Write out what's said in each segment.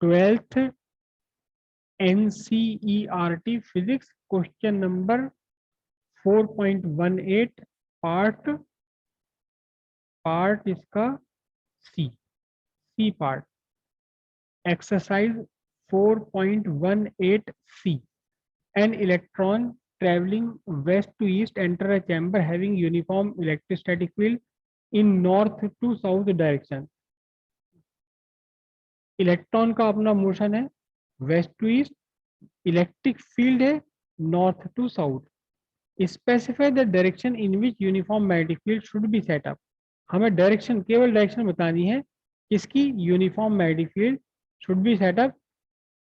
Twelfth NCERT physics question number 4.18 part part इसका C part exercise 4.18C. An electron traveling west to east enter a chamber having uniform electrostatic field in north to south direction. Electron का अपना motion है west to east, electric field है north to south. Specify the direction in which uniform magnetic field should be set up. हमें direction, केवल direction बतानी है किसकी, uniform magnetic field should be set up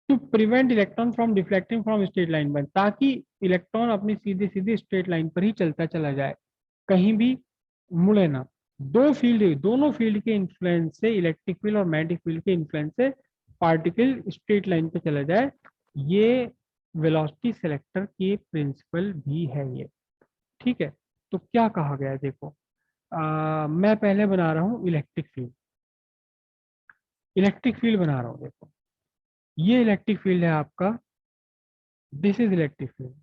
to prevent electron from deflecting from straight line पर, ताकि electron अपनी सीधे सीधे स्ट्रेट लाइन पर ही चलता चला जाए, कहीं भी मुड़े ना. दो फील्ड, दोनों फील्ड के इन्फ्लुएंस से, इलेक्ट्रिक फील्ड और मैग्नेटिक फील्ड के इन्फ्लुएंस से पार्टिकल स्ट्रेट लाइन पे चला जाए. ये वेलोसिटी सेलेक्टर की प्रिंसिपल भी है ये. ठीक है, तो क्या कहा गया है देखो. मैं पहले बना रहा हूं इलेक्ट्रिक फील्ड. इलेक्ट्रिक फील्ड बना रहा हूं, देखो ये इलेक्ट्रिक फील्ड है आपका. This is electric field,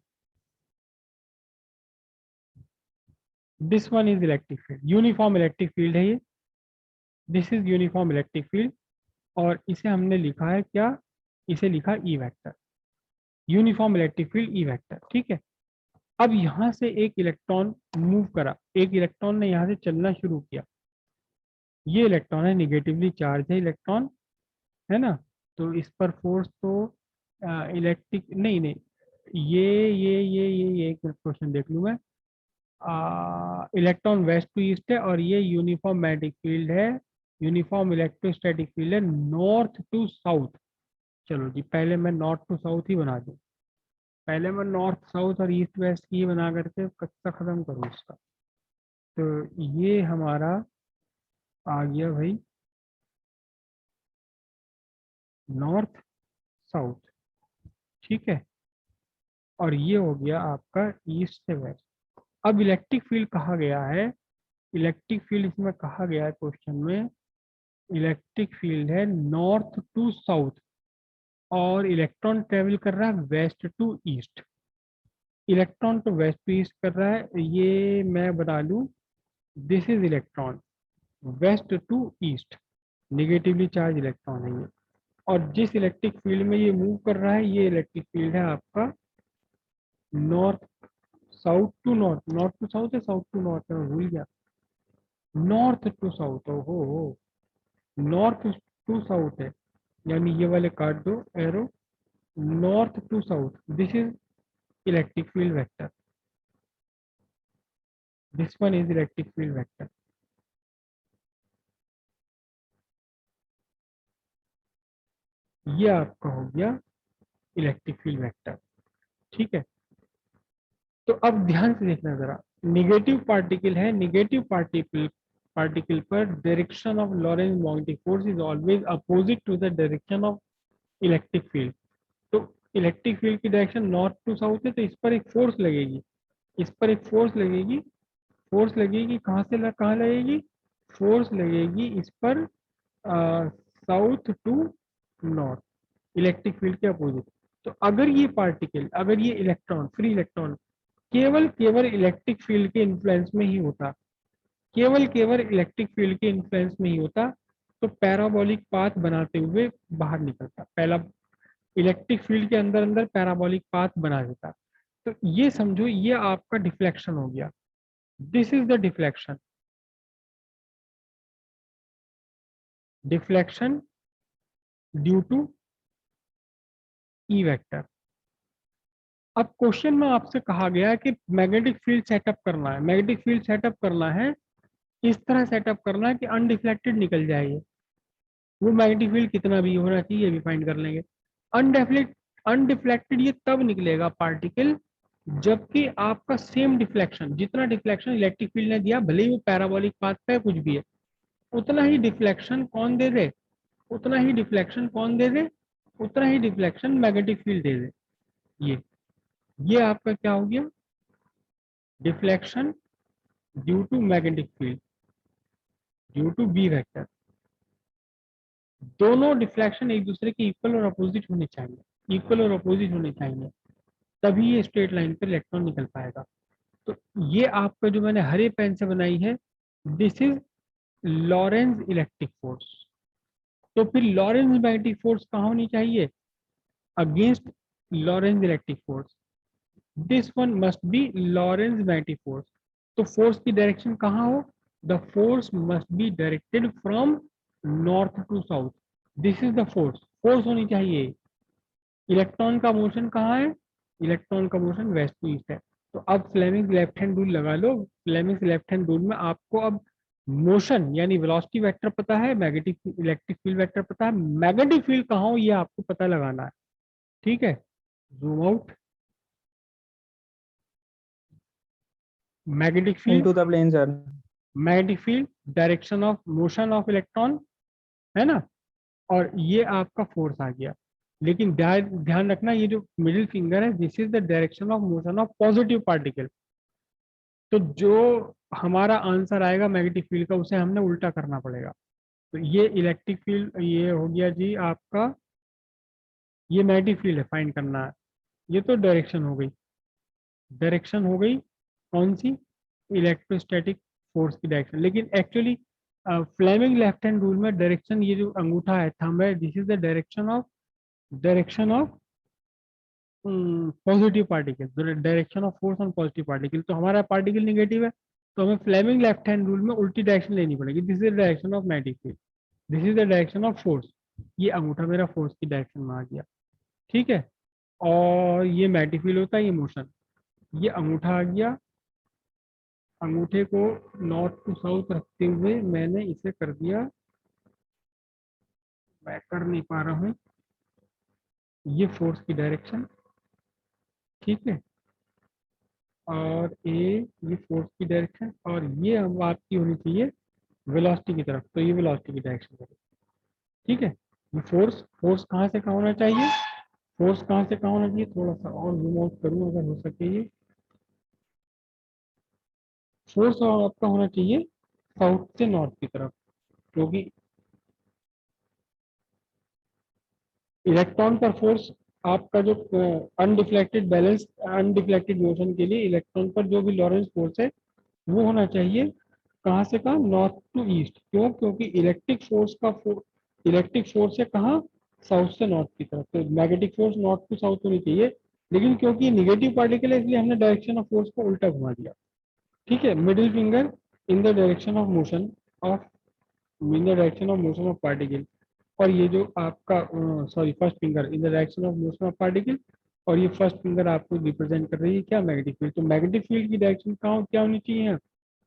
this one is electric field. Uniform electric field है ये. This is uniform electric field. और इसे हमने लिखा है क्या, इसे लिखा E vector. Uniform electric field E vector. ठीक है. अब यहां से एक इलेक्ट्रॉन मूव करा, एक इलेक्ट्रॉन ने यहां से चलना शुरू किया. ये इलेक्ट्रॉन है, निगेटिवली चार्ज है इलेक्ट्रॉन, है ना. तो इस पर फोर्स तो इलेक्ट्रिक नहीं नहीं, ये एक क्वेश्चन देख लूँ मैं. इलेक्ट्रॉन वेस्ट टू ईस्ट है और ये यूनिफॉर्म मैग्नेटिक फील्ड है, यूनिफॉर्म इलेक्ट्रोस्टैटिक फील्ड है नॉर्थ टू साउथ. चलो जी, पहले मैं नॉर्थ टू साउथ ही बना दूं. पहले मैं नॉर्थ साउथ और ईस्ट वेस्ट की बना करके कच्चा खत्म करूँ इसका. तो ये हमारा आ गया भाई नॉर्थ साउथ. ठीक है, और ये हो गया आपका ईस्ट से वेस्ट. अब इलेक्ट्रिक फील्ड कहा गया है, इलेक्ट्रिक फील्ड इसमें कहा गया है क्वेश्चन में, इलेक्ट्रिक फील्ड है नॉर्थ टू साउथ और इलेक्ट्रॉन ट्रेवल कर रहा है वेस्ट टू ईस्ट. इलेक्ट्रॉन तो वेस्ट टू ईस्ट कर रहा है, ये मैं बता लूं, this is electron west to east, negatively charge electron है ये. और जिस इलेक्ट्रिक फील्ड में ये मूव कर रहा है, ये इलेक्ट्रिक फील्ड है आपका north south to north. North to south है, साउथ टू नॉर्थ है, मैं भूल गया. नॉर्थ टू साउथ हो, नॉर्थ टू साउथ है, यानी ये वाले काट दो arrow. North to south, this is electric field vector. This one is electric field vector. ये आपका हो गया इलेक्ट्रिक फील्ड वेक्टर. ठीक है, तो अब ध्यान से देखना जरा. निगेटिव पार्टिकल है, निगेटिव पार्टिकल पार्टिकल पर direction of Lorentz magnetic force is always opposite to the direction of electric field. तो इलेक्ट्रिक फील्ड की डायरेक्शन नॉर्थ टू साउथ है, तो इस पर एक फोर्स लगेगी, इस पर एक फोर्स लगेगी. फोर्स लगेगी कहाँ से कहाँ लगेगी, फोर्स लगेगी इस पर south to north, electric field के अपोजिट. तो अगर ये पार्टिकल, अगर ये इलेक्ट्रॉन, फ्री इलेक्ट्रॉन केवल केवल इलेक्ट्रिक फील्ड के इन्फ्लुएंस में ही होता, केवल केवल इलेक्ट्रिक फील्ड के इन्फ्लुएंस में ही होता, तो पैराबोलिक पाथ बनाते हुए बाहर निकलता, पहला इलेक्ट्रिक फील्ड के अंदर अंदर पैराबोलिक पाथ बना देता. तो ये समझो ये आपका डिफ्लेक्शन हो गया. This is the deflection, deflection due to E vector. अब क्वेश्चन में आपसे कहा गया है कि मैग्नेटिक फील्ड सेटअप करना है, मैग्नेटिक फील्ड सेटअप करना है, इस तरह सेटअप करना है कि अनडिफ्लेक्टेड निकल जाएगी. वो मैग्नेटिक फील्ड कितना भी होना चाहिए ये भी फाइंड कर लेंगे. अनडिफ्लेक्टेड ये तब निकलेगा पार्टिकल जबकि आपका सेम डिफ्लेक्शन, जितना डिफ्लेक्शन इलेक्ट्रिक फील्ड ने दिया, भले ही वो पैराबोलिक पाथ पे कुछ भी है, उतना ही डिफ्लेक्शन कौन दे दे, उतना ही डिफ्लेक्शन कौन दे दे, उतना ही डिफ्लेक्शन मैग्नेटिक फील्ड दे दे. ये आपका क्या हो गया, deflection due to magnetic field, due to B vector. दोनों डिफ्लेक्शन एक दूसरे के इक्वल और अपोजिट होने चाहिए, इक्वल और अपोजिट होने चाहिए, तभी ये स्ट्रेट लाइन पर इलेक्ट्रॉन निकल पाएगा। तो ये आपका जो मैंने हरे पेन से बनाई है, this is Lorentz electric force. तो फिर लॉरेंज मैग्नेटिक फोर्स कहाँ होनी चाहिए? Against Lorentz electric force, this one must be Lorentz magnetic force. तो फोर्स की डायरेक्शन कहाँ हो? The force must be directed from north to south, this is the force, force होनी चाहिए। इलेक्ट्रॉन का मोशन कहाँ है? इलेक्ट्रॉन का मोशन वेस्ट टू ईस्ट है। तो अब फ्लेमिंग लेफ्ट हैंड रूल लगा लो। फ्लेमिंग लेफ्ट हैंड रूल में आपको अब मोशन यानी वेलोसिटी वेक्टर पता है, मैग्नेटिक इलेक्ट्रिक फील्ड वेक्टर पता है, मैग्नेटिक फील्ड कहाँ हो ये आपको पता लगाना है। ठीक है, zoom out. Magnetic field, into the plane sir. Magnetic field, direction of motion of electron, है ना, और ये आपका फोर्स आ गया। लेकिन ध्यान रखना, ये जो मिडिल फिंगर है, this is the direction of motion of positive particle. तो जो हमारा आंसर आएगा मैग्नेटिक फील्ड का, उसे हमने उल्टा करना पड़ेगा। तो ये इलेक्ट्रिक फील्ड ये हो गया जी आपका, ये मैग्नेटिक फील्ड है, फाइंड करना है। ये तो डायरेक्शन हो गई, डायरेक्शन हो गई कौन सी? इलेक्ट्रोस्टैटिक फोर्स की डायरेक्शन। लेकिन actually Fleming left hand rule में डायरेक्शन, ये जो अंगूठा है, थंब है, this is the direction of positive particle, direction of force on positive particle. तो हमारा पार्टिकल निगेटिव है, तो हमें फ्लेमिंग लेफ्ट हैंड रूल में उल्टी डायरेक्शन लेनी पड़ेगी। This is the direction of magnetic field, this is the direction of force. ये अंगूठा मेरा फोर्स की डायरेक्शन में आ गया। ठीक है, और ये मैग्नेटिक फील्ड होता है, ये मोशन। ये अंगूठा आ गया, अंगूठे को नॉर्थ टू साउथ रखते हुए मैंने इसे कर दिया, मैं कर नहीं पा रहा हूँ, ये फोर्स की डायरेक्शन। ठीक है, और ये फोर्स की डायरेक्शन, और ये अब आपकी होनी चाहिए वेलोसिटी की तरफ, तो ये वेलोसिटी की डायरेक्शन है। ठीक है, ये फोर्स, फोर्स कहाँ से कहाँ होना चाहिए? फोर्स कहाँ से कहाँ होना चाहिए? थोड़ा सा और जूम आउट करूँ अगर हो सके। ये फोर्स आपका होना चाहिए साउथ से नॉर्थ की तरफ, क्योंकि इलेक्ट्रॉन पर फोर्स आपका जो अनडिफ्लेक्टेड बैलेंस, अनडिफ्लेक्टेड मोशन के लिए इलेक्ट्रॉन पर जो भी लॉरेंस फोर्स है, वो होना चाहिए कहाँ से कहाँ? North to east. क्यों? क्योंकि इलेक्ट्रिक फोर्स है कहाँ? साउथ से नॉर्थ की तरफ। तो magnetic force north to south होनी चाहिए, लेकिन क्योंकि निगेटिव पार्टिकल है, इसलिए हमने डायरेक्शन ऑफ फोर्स को उल्टा घुमा दिया। ठीक है, middle finger in the direction of motion of, in the direction of motion of particle, और ये जो आपका sorry first finger in the direction of motion of particle, और ये फर्स्ट फिंगर आपको रिप्रेजेंट कर रही है क्या? Magnetic field. तो मैग्नेटिक फील्ड की डायरेक्शन कहाँ क्या होनी चाहिए?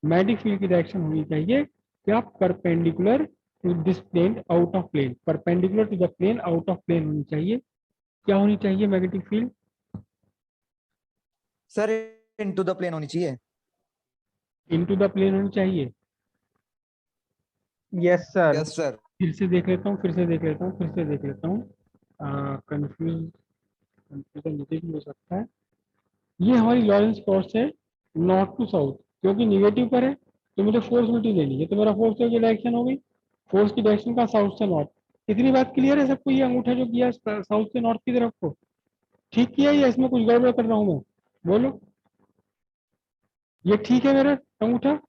मैग्नेटिक फील्ड की डायरेक्शन होनी चाहिए क्या? Perpendicular to this plane out of plane, perpendicular to the plane out of plane होनी चाहिए। क्या होनी चाहिए magnetic field? Sir into the plane होनी चाहिए। इनटू द प्लेन होनी चाहिए। Yes sir. Yes sir. फिर से देख लेता हूँ, फिर से देख लेता हूँ, फिर से देख लेता हूँ, कंफ्यूजन ये भी हो सकता है। ये हमारी लॉरेंस फोर्स है नॉर्थ टू साउथ, क्योंकि निगेटिव पर है, तो मुझे फोर्स उल्टी लेनी है। तो मेरा फोर्स की डायरेक्शन हो गई, फोर्स की डायरेक्शन का साउथ से नॉर्थ। इतनी बात क्लियर है सबको? ये अंगूठा जो किया साउथ से नॉर्थ की तरफ को ठीक किया, या इसमें कुछ गड़बड़ कर रहा हूँ मैं? बोलो, ये ठीक है मेरा अंगूठा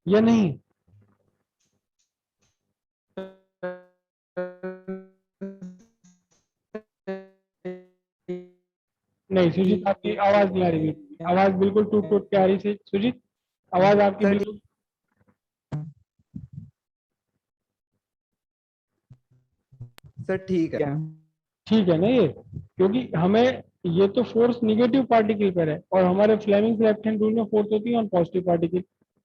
या नहीं? नहीं सुजीत, आपकी आवाज नहीं आ रही, आवाज बिल्कुल टूट टूट के आ रही थी सुजीत, आवाज आपकी सर बिल्कुल। सर ठीक है। ठीक है ना ये? क्योंकि हमें, ये तो फोर्स निगेटिव पार्टिकल पर है, और हमारे फ्लेमिंग लेफ्ट हैंड रूल में फोर्स होती है ऑन पॉजिटिव पार्टिकल।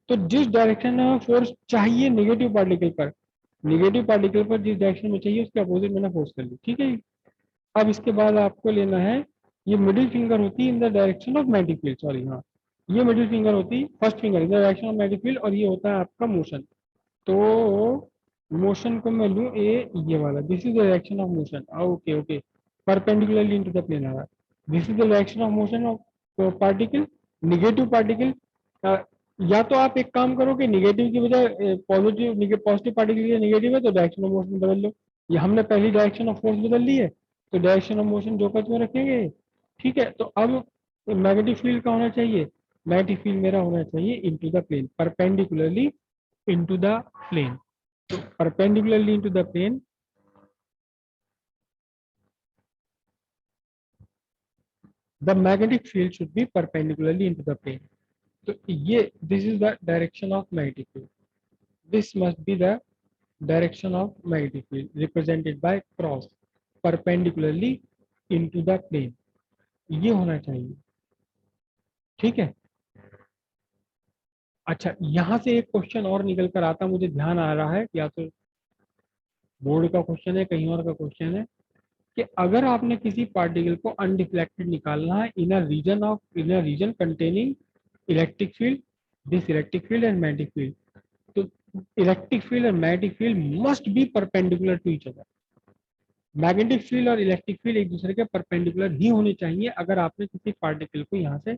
तो जिस डायरेक्शन में हमें फोर्स चाहिए निगेटिव पार्टिकल पर, निगेटिव पार्टिकल पर जिस डायरेक्शन में चाहिए उसके अपोजिट मैंने फोर्स कर ली। ठीक है जी? अब इसके बाद आपको लेना है, ये मिडिल फिंगर होती है in the direction of magnetic field, sorry हाँ, ये मिडिल फिंगर होती है, first finger in the direction of magnetic field, और ये होता है आपका मोशन। तो मोशन को मैं लूँ ये वाला, this is the direction of motion. Okay okay, perpendicularly into the plane आ रहा है। This is the direction of motion of particle, negative particle या तो आप एक काम करो कि निगेटिव की बजाय पॉजिटिव, पॉजिटिव पार्टिकल की निगेटिव है तो डायरेक्शन ऑफ मोशन बदल लो। ये हमने पहली डायरेक्शन ऑफ फोर्स बदल ली है, तो डायरेक्शन ऑफ मोशन जो कच में रखेंगे। ठीक है, तो अब मैग्नेटिक फील्ड का होना चाहिए, मैग्नेटिक फील्ड मेरा होना चाहिए into the plane, perpendicularly into the plane. तो perpendicularly into the plane, the magnetic field should be perpendicularly into the plane. तो ये this is the direction of magnetic field, this must be the direction of magnetic field represented by cross perpendicularly into the plane, ये होना चाहिए। ठीक है, अच्छा यहां से एक क्वेश्चन और निकल कर आता मुझे ध्यान आ रहा है, या तो बोर्ड का क्वेश्चन है कहीं और का क्वेश्चन है, कि अगर आपने किसी पार्टिकल को अनडिफ्लेक्टेड निकालना है in a region containing electric field, this electric field and magnetic field, तो electric field and magnetic field must be perpendicular to each other. Magnetic field और इलेक्ट्रिक फील्ड एक दूसरे के परपेंडिकुलर ही होने चाहिए अगर आपने किसी पार्टिकल को यहाँ से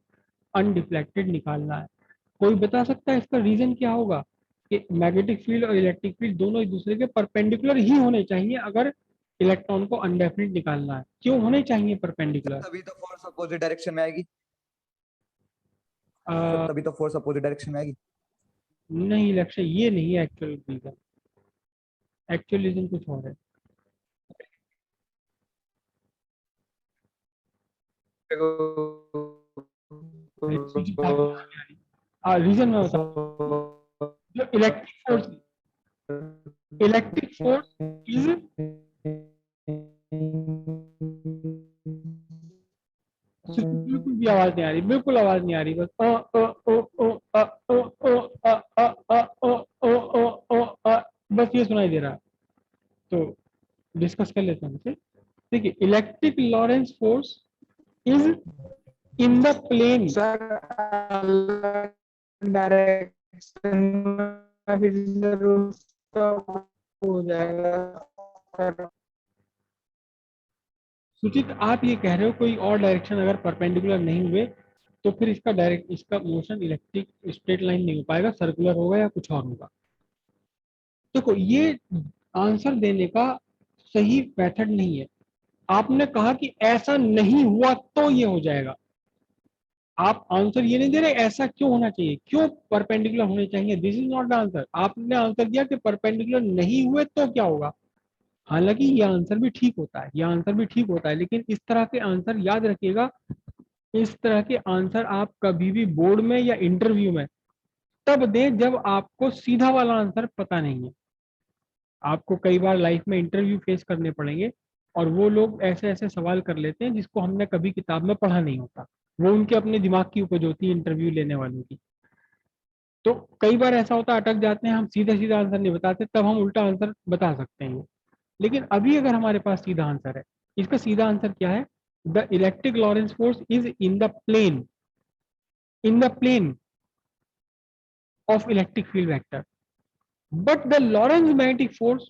अनडिफ्लेक्टेड निकालना है। कोई बता सकता है इसका रीजन क्या होगा, कि मैग्नेटिक फील्ड और इलेक्ट्रिक फील्ड दोनों एक दूसरे के परपेंडिकुलर ही होने चाहिए अगर इलेक्ट्रॉन को अनडेफिनेट निकालना है, क्यों होने चाहिए परपेंडिकुलर? तभी तो फोर्स अपोजिट डायरेक्शन में आएगी सर, तभी तो फोर्स अपोजिट डायरेक्शन में आएगी। नहीं लक्ष्य, ये नहीं है एक्चुअल रीजन, एक्चुअल रीजन कुछ और है। रीजन मैं बता, जो इलेक्ट्रिक फोर्स इज, बिल्कुल भी आवाज नहीं आ रही, बिल्कुल आवाज नहीं आ रही, बस बस ये सुनाई दे रहा है। तो डिस्कस कर लेते हैं इसे। देखिए, electric Lorentz force is in the plane, sir direction में फिर जरूर तो हो जाएगा। सुचित आप ये कह रहे हो कोई और डायरेक्शन अगर परपेंडिकुलर नहीं हुए तो फिर इसका मोशन इलेक्ट्रिक स्ट्रेट लाइन नहीं हो पाएगा, सर्कुलर होगा या कुछ और होगा। देखो ये आंसर देने का सही मेथड नहीं है। आपने कहा कि ऐसा नहीं हुआ तो ये हो जाएगा, आप आंसर ये नहीं दे रहे ऐसा क्यों होना चाहिए, क्यों परपेंडिकुलर होने चाहिए, this is not the answer. आपने आंसर दिया कि परपेंडिकुलर नहीं हुए तो क्या होगा। हालांकि ये आंसर भी ठीक होता है, ये आंसर भी ठीक होता है, लेकिन इस तरह के आंसर याद रखिएगा, इस तरह के आंसर आप कभी भी बोर्ड में या इंटरव्यू में तब दें जब आपको सीधा वाला आंसर पता नहीं है। आपको कई बार लाइफ में इंटरव्यू फेस करने पड़ेंगे और वो लोग ऐसे ऐसे सवाल कर लेते हैं जिसको हमने कभी किताब में पढ़ा नहीं होता, वो उनके अपने दिमाग की उपज होती है इंटरव्यू लेने वालों की। तो कई बार ऐसा होता है अटक जाते हैं, हम सीधा सीधा आंसर नहीं बताते, तब हम उल्टा आंसर बता सकते हैं। लेकिन अभी अगर हमारे पास सीधा आंसर है, इसका सीधा आंसर क्या है, the electric Lorentz force is in the plane of electric field vector, but the Lorentz magnetic force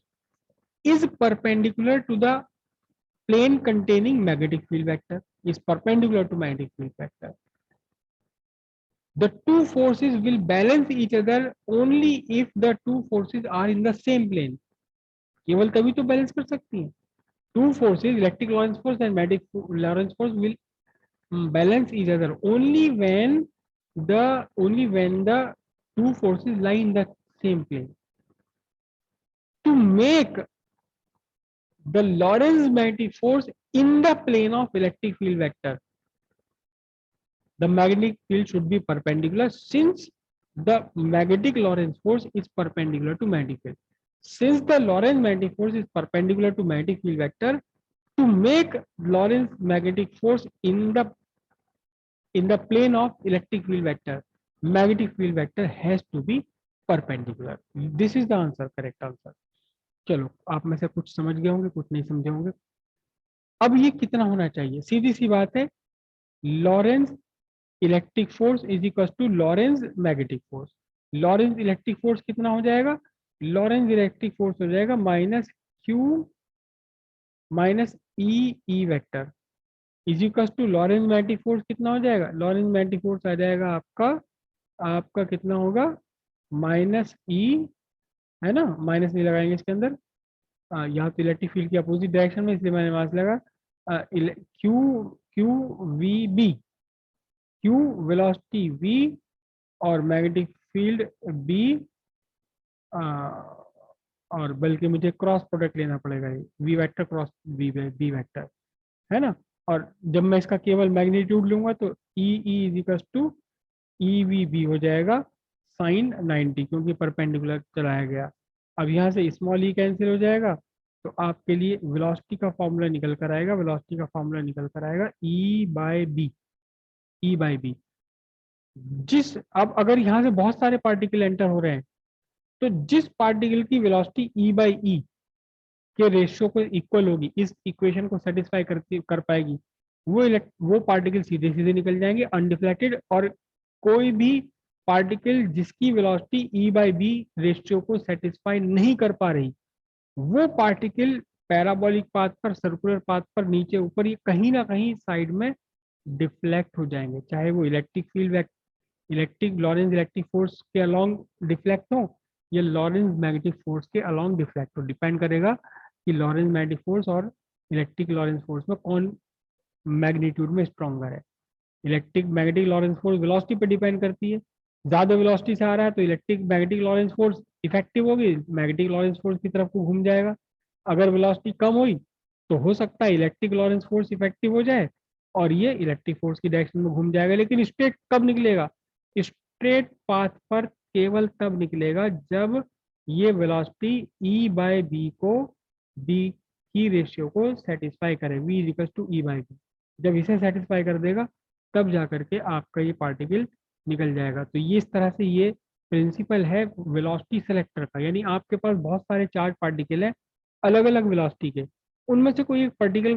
is perpendicular to the plane containing magnetic field vector, is perpendicular to magnetic field vector. The two forces will balance each other only if the two forces are in the same plane. केवल तभी तो balance कर सकती हैं। Two forces, electric Lorentz force and magnetic Lorentz force, will balance each other only when the two forces lie in the same plane. To make the Lorentz magnetic force in the plane of electric field vector, the magnetic field should be perpendicular, since the magnetic Lorentz force is perpendicular to magnetic field. Since the Lorentz magnetic force is perpendicular to magnetic field vector, to make Lorentz magnetic force in the plane of electric field vector, magnetic field vector has to be perpendicular. This is the answer, correct answer. चलो आप में से कुछ समझ गए होंगे, कुछ नहीं समझे होंगे। अब ये कितना होना चाहिए, सीधी सी बात है, Lorentz electric force is equal to Lorentz magnetic force. Lorentz electric force कितना हो जाएगा, लॉरेंस इलेक्ट्रिक फोर्स हो जाएगा minus q minus E vector is equal to Lorentz magnetic force कितना हो जाएगा, लॉरेंस मैग्नेटिक फोर्स आ जाएगा आपका आपका कितना होगा, माइनस ई, है ना, माइनस नहीं लगाएंगे इसके अंदर, यहाँ तो इलेक्ट्रिक फील्ड की अपोजिट डायरेक्शन में, इसलिए मैंने माइनस लगा, q q v B, q velocity v और मैग्नेटिक फील्ड बी, और बल्कि मुझे क्रॉस प्रोडक्ट लेना पड़ेगा, ये v vector cross B vector, है ना। और जब मैं इसका केवल मैग्नीट्यूड लूंगा तो E E is equal to E V B हो जाएगा साइन 90, क्योंकि परपेंडिकुलर चलाया गया। अब यहाँ से स्मॉल ई कैंसिल हो जाएगा, तो आपके लिए वेलोसिटी का फॉर्मूला निकल कर आएगा, वेलोसिटी का फॉर्मूला निकल कर आएगा E by B, E by B. जिस, अब अगर यहाँ से बहुत सारे पार्टिकल एंटर हो रहे हैं, तो जिस पार्टिकल की वेलोसिटी ई बाई ई के रेशियो को इक्वल होगी, इस इक्वेशन को सेटिस्फाई कर पाएगी, वो पार्टिकल सीधे सीधे निकल जाएंगे अनडिफ्लेक्टेड। और कोई भी पार्टिकल जिसकी velocity E by B ratio को सेटिस्फाई नहीं कर पा रही, वो पार्टिकल पैराबोलिक पाथ पर, सर्कुलर पाथ पर, नीचे ऊपर, ये कहीं ना कहीं साइड में डिफ्लेक्ट हो जाएंगे, चाहे वो लॉरेंस इलेक्ट्रिक फोर्स के अलोंग डिफ्लेक्ट हो या लॉरेंस मैग्नेटिक फोर्स के अलोंग डिफ्लेक्ट हो। डिपेंड करेगा कि लॉरेंस मैग्नेटिक फोर्स और इलेक्ट्रिक लॉरेंस फोर्स में कौन मैग्नीट्यूड में स्ट्रॉन्गर है। Electric magnetic Lawrence force velocity पे डिपेंड करती है, ज्यादा वेलोसिटी से आ रहा है तो electric magnetic Lawrence force effective होगी, मैग्नेटिक लॉरेंस फोर्स की तरफ को घूम जाएगा। अगर वेलोसिटी कम हुई तो हो सकता है इलेक्ट्रिक लॉरेंस फोर्स इफेक्टिव हो जाए और ये इलेक्ट्रिक फोर्स की डायरेक्शन में घूम जाएगा। लेकिन स्ट्रेट कब निकलेगा, स्ट्रेट पाथ पर केवल तब निकलेगा जब ये वेलोसिटी ई बाय बी को, बी की रेशियो को सेटिस्फाई करे, v is equal to E by B. जब इसे सेटिस्फाई कर देगा तब जा करके आपका ये पार्टिकल निकल जाएगा। तो ये इस तरह से ये प्रिंसिपल है वेलोसिटी सेलेक्टर का, यानी आपके पास बहुत सारे चार्ज पार्टिकल है अलग अलग वेलोसिटी के, उनमें से कोई एक पर्टिकुलर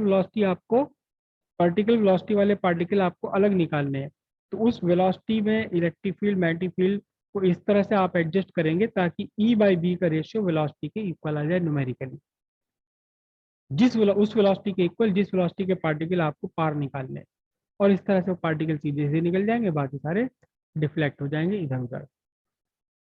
वेलोसिटी वाले पार्टिकल आपको अलग निकालने हैं। तो उस वेलोसिटी में इलेक्ट्रिक फील्ड, मैग्नेटिक फील्ड को इस तरह से आप एडजस्ट करेंगे ताकि ई बाई बी का रेशियो वेलोसिटी के इक्वल आ जाए न्यूमेरिकली, उस वेलोसिटी के इक्वल जिस वेलोसिटी के पार्टिकल आपको पार निकालने हैं। और इस तरह से वो पार्टिकल सीधे सीधे निकल जाएंगे, बाकी सारे डिफ्लेक्ट हो जाएंगे इधर उधर।